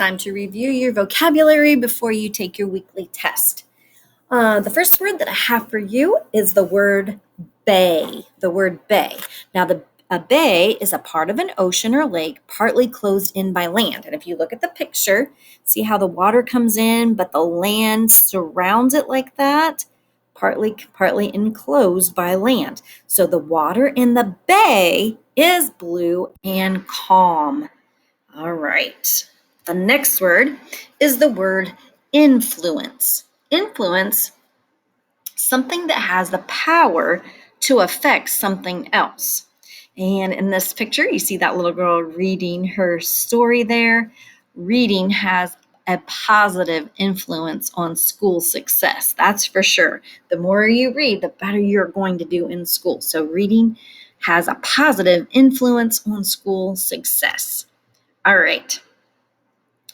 Time to review your vocabulary before you take your weekly test. The first word that I have for you is the word bay. The word bay. Now, a bay is a part of an ocean or lake partly closed in by land. And if you look at the picture, see how the water comes in, but the land surrounds it like that? Partly enclosed by land. So the water in the bay is blue and calm. All right. The next word is the word influence. Influence, something that has the power to affect something else. And in this picture, you see that little girl reading her story there. Reading has a positive influence on school success. That's for sure. The more you read, the better you're going to do in school. So reading has a positive influence on school success. All right.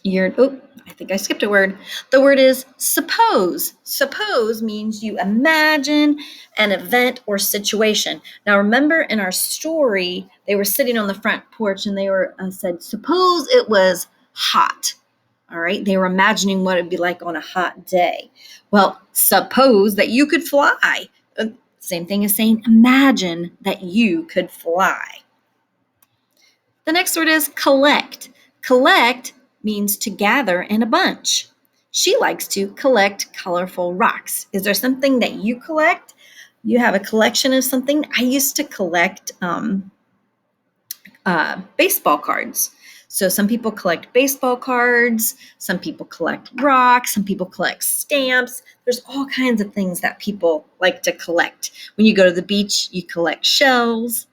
I think I skipped a word. The word is suppose. Suppose means you imagine an event or situation. Now, remember in our story, they were sitting on the front porch and they were said, suppose it was hot. All right. They were imagining what it'd be like on a hot day. Well, suppose that you could fly. Same thing as saying imagine that you could fly. The next word is collect. Collect means to gather in a bunch. She likes to collect colorful rocks. Is there something that you collect? You have a collection of something? I used to collect baseball cards. So some people collect baseball cards, some people collect rocks, some people collect stamps. There's all kinds of things that people like to collect. When you go to the beach, you collect shells.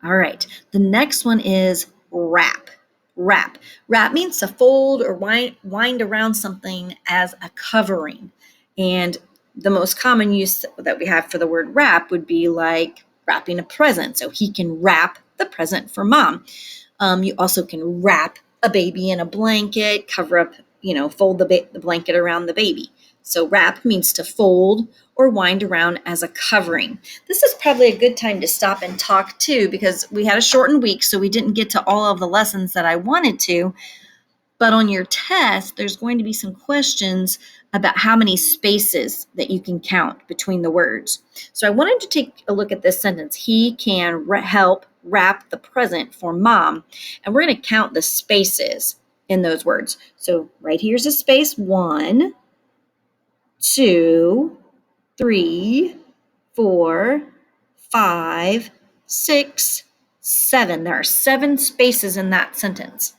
All right, the next one is wrap. Wrap. Wrap means to fold or wind around something as a covering. And the most common use that we have for the word wrap would be like wrapping a present. So he can wrap the present for mom. You also can wrap a baby in a blanket, cover up, fold the blanket around the baby. So wrap means to fold or wind around as a covering. This is probably a good time to stop and talk too, because we had a shortened week, so we didn't get to all of the lessons that I wanted to. But on your test, there's going to be some questions about how many spaces that you can count between the words. So I wanted to take a look at this sentence. He can help wrap the present for mom. And we're going to count the spaces in those words. So right here's a space 1, 2, 3, 4, 5, 6, 7. There are 7 spaces in that sentence.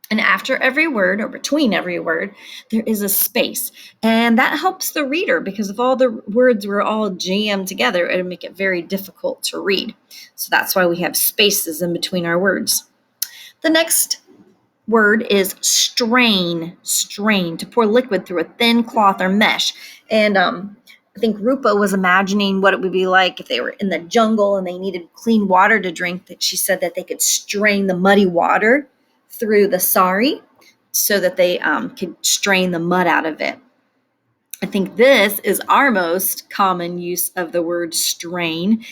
And after every word or between every word, there is a space. And that helps the reader because if all the words were all jammed together, it would make it very difficult to read. So that's why we have spaces in between our words. The next word is strain. Strain, to pour liquid through a thin cloth or mesh. And I think Rupa was imagining what it would be like if they were in the jungle and they needed clean water to drink. That she said that they could strain the muddy water through the sari so that they could strain the mud out of it. I think this is our most common use of the word strain.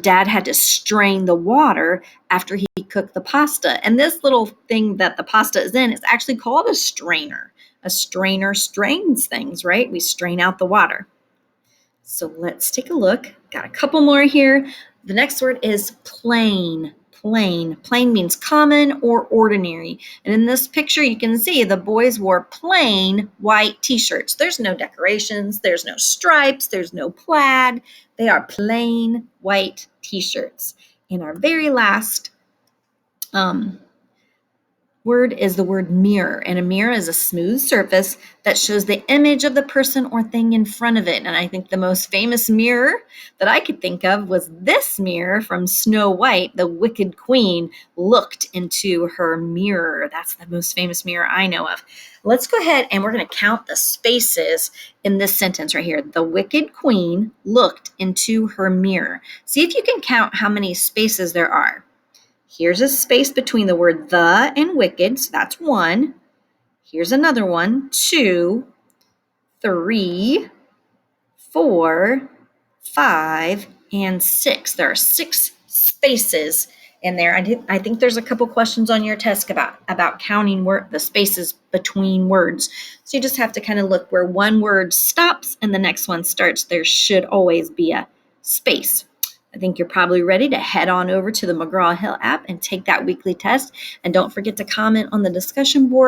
Dad had to strain the water after he cooked the pasta. And this little thing that the pasta is in is actually called a strainer. A strainer strains things, right? We strain out the water. So let's take a look. Got a couple more here. The next word is plain. Plain. Plain means common or ordinary. And in this picture, you can see the boys wore plain white t-shirts. There's no decorations. There's no stripes. There's no plaid. They are plain white t-shirts. And our very last word is the word mirror. And a mirror is a smooth surface that shows the image of the person or thing in front of it. And I think the most famous mirror that I could think of was this mirror from Snow White. The Wicked Queen looked into her mirror. That's the most famous mirror I know of. Let's go ahead and we're going to count the spaces in this sentence right here. The Wicked Queen looked into her mirror. See if you can count how many spaces there are. Here's a space between the word the and wicked, so that's 1. Here's another one, 2, 3, 4, 5, and 6. There are 6 spaces in there. I think there's a couple questions on your test about counting the spaces between words. So you just have to kind of look where one word stops and the next one starts. There should always be a space. I think you're probably ready to head on over to the McGraw-Hill app and take that weekly test. And don't forget to comment on the discussion board